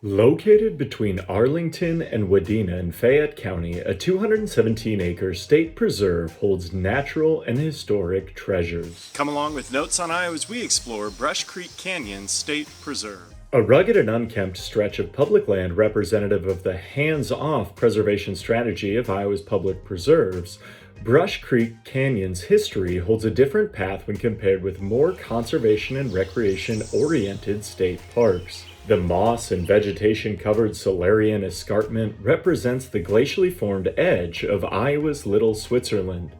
Located between Arlington and Wadena in Fayette County, a 217-acre state preserve holds natural and historic treasures. Come along with Notes on Iowa as we explore Brush Creek Canyon State Preserve. A rugged and unkempt stretch of public land representative of the hands-off preservation strategy of Iowa's public preserves, Brush Creek Canyon's history holds a different path when compared with more conservation and recreation-oriented state parks. The moss and vegetation-covered Solarian escarpment represents the glacially formed edge of Iowa's Little Switzerland.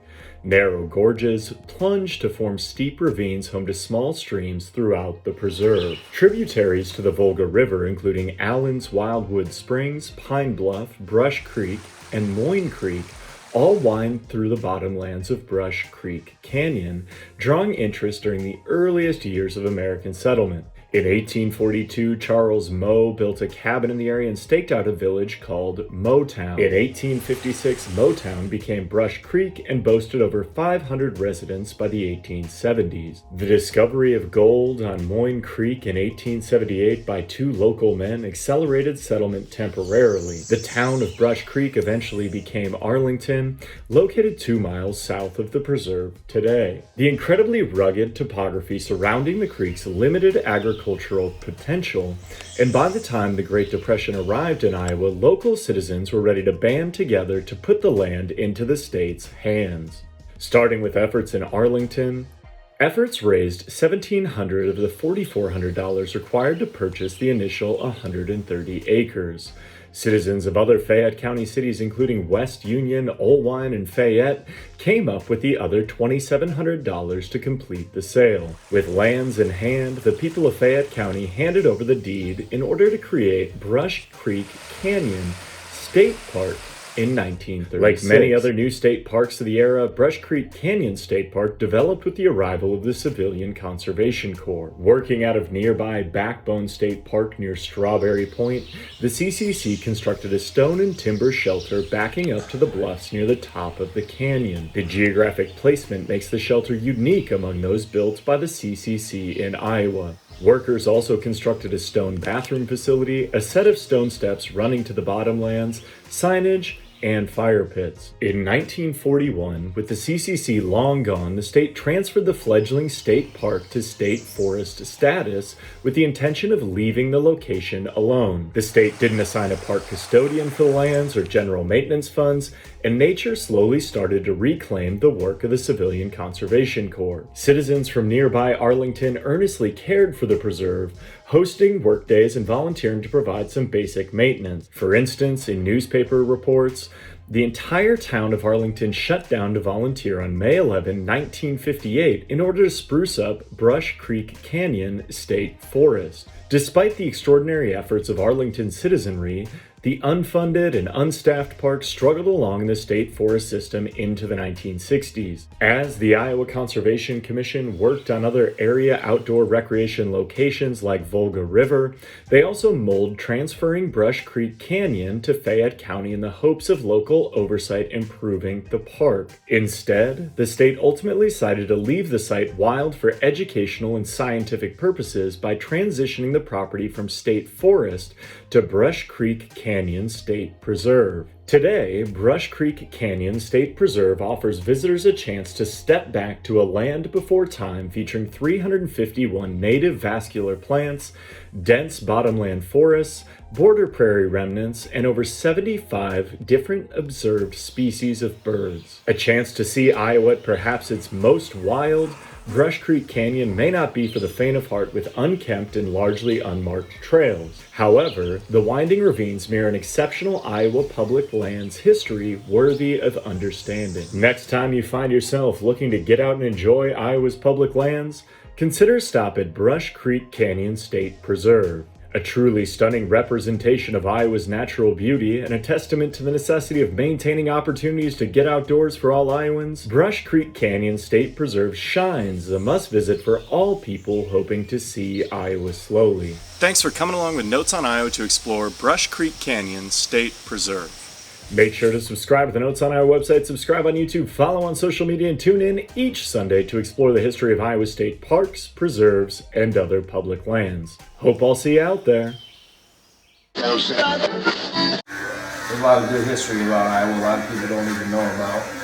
Narrow gorges plunge to form steep ravines home to small streams throughout the preserve. Tributaries to the Volga River, including Allen's Wildwood Springs, Pine Bluff, Brush Creek, and Moyne Creek, all wind through the bottomlands of Brush Creek Canyon, drawing interest during the earliest years of American settlement. In 1842, Charles Moe built a cabin in the area and staked out a village called Motown. In 1856, Motown became Brush Creek and boasted over 500 residents by the 1870s. The discovery of gold on Moyne Creek in 1878 by two local men accelerated settlement temporarily. The town of Brush Creek eventually became Arlington, located 2 miles south of the preserve today. The incredibly rugged topography surrounding the creeks limited agricultural potential, and by the time the Great Depression arrived in Iowa, local citizens were ready to band together to put the land into the state's hands. Starting with efforts in Arlington, efforts raised $1,700 of the $4,400 required to purchase the initial 130 acres. Citizens of other Fayette County cities, including West Union, Olwine, and Fayette, came up with the other $2,700 to complete the sale. With lands in hand, the people of Fayette County handed over the deed in order to create Brush Creek Canyon State Park in 1936. Like many other new state parks of the era, Brush Creek Canyon State Park developed with the arrival of the Civilian Conservation Corps. Working out of nearby Backbone State Park near Strawberry Point, the CCC constructed a stone and timber shelter backing up to the bluffs near the top of the canyon. The geographic placement makes the shelter unique among those built by the CCC in Iowa. Workers also constructed a stone bathroom facility, a set of stone steps running to the bottomlands, signage, and fire pits. In 1941, with the CCC long gone, the state transferred the fledgling state park to state forest status with the intention of leaving the location alone. The state didn't assign a park custodian for the lands or general maintenance funds, and nature slowly started to reclaim the work of the Civilian Conservation Corps. Citizens from nearby Arlington earnestly cared for the preserve, hosting workdays and volunteering to provide some basic maintenance. For instance, in newspaper reports, the entire town of Arlington shut down to volunteer on May 11, 1958 in order to spruce up Brush Creek Canyon State Forest. Despite the extraordinary efforts of Arlington citizenry, the unfunded and unstaffed park struggled along in the state forest system into the 1960s. As the Iowa Conservation Commission worked on other area outdoor recreation locations like Volga River, they also mulled transferring Brush Creek Canyon to Fayette County in the hopes of local oversight improving the park. Instead, the state ultimately decided to leave the site wild for educational and scientific purposes by transitioning the property from state forest to Brush Creek Canyon State Preserve. Today, Brush Creek Canyon State Preserve offers visitors a chance to step back to a land before time featuring 351 native vascular plants, dense bottomland forests, border prairie remnants, and over 75 different observed species of birds. A chance to see Iowa at perhaps its most wild, Brush Creek Canyon may not be for the faint of heart with unkempt and largely unmarked trails. However, the winding ravines mirror an exceptional Iowa public lands history worthy of understanding. Next time you find yourself looking to get out and enjoy Iowa's public lands, consider a stop at Brush Creek Canyon State Preserve. A truly stunning representation of Iowa's natural beauty and a testament to the necessity of maintaining opportunities to get outdoors for all Iowans, Brush Creek Canyon State Preserve shines as a must-visit for all people hoping to see Iowa slowly. Thanks for coming along with Notes on Iowa to explore Brush Creek Canyon State Preserve. Make sure to subscribe to the Notes on Iowa website, subscribe on YouTube, follow on social media, and tune in each Sunday to explore the history of Iowa state parks, preserves, and other public lands. Hope I'll see you out there. There's a lot of good history about Iowa a lot of people don't even know about.